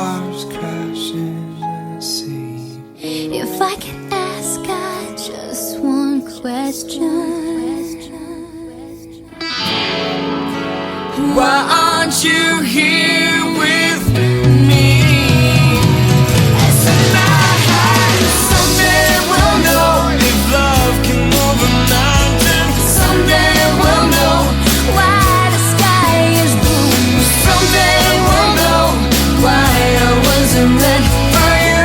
stars crash in the sea. If I could ask God just one question, why aren't you here with me? Someday we'll know if love can move a mountain. someday we'll know why the sky is blue. Someday we'll know why I wasn't meant for you.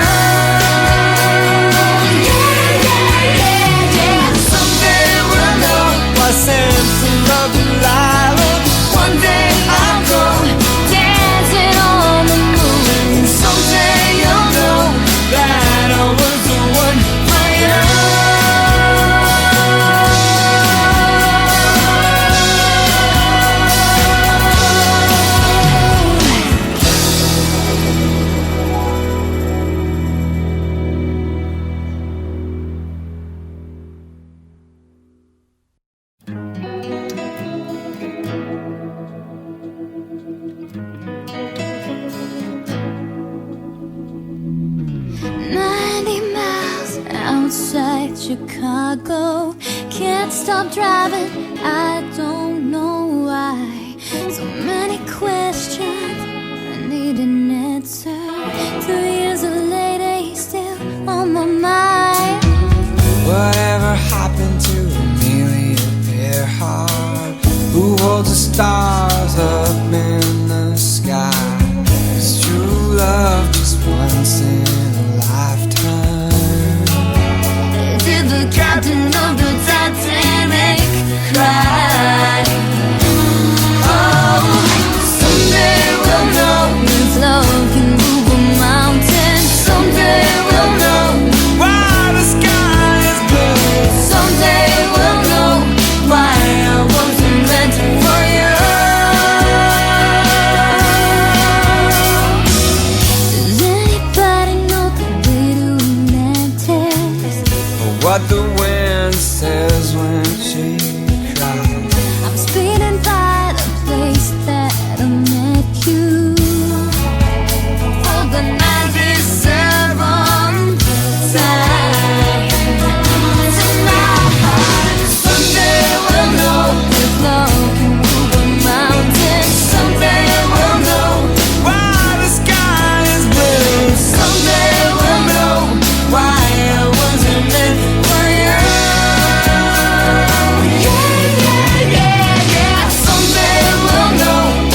Yeah, yeah, yeah, yeah. Someday we'll know why Samson loved Delilah. One day I'll go Dancing on the moon. someday you'll know that I was the one for you. Outside Chicago, can't stop driving, I don't know why. So many questions, I need an answer. 2 years later, he's still on my mind. Whatever happened to Amelia Earhart, who holds the stars up in the sky? Is true love just once in a lifetime? Did the captain of the Titanic cry? Oh, someday we'll know if love can move a mountain. Someday we'll know Why the sky is blue. someday we'll know why I wasn't meant for you. Does anybody know the way to Atlantis? What the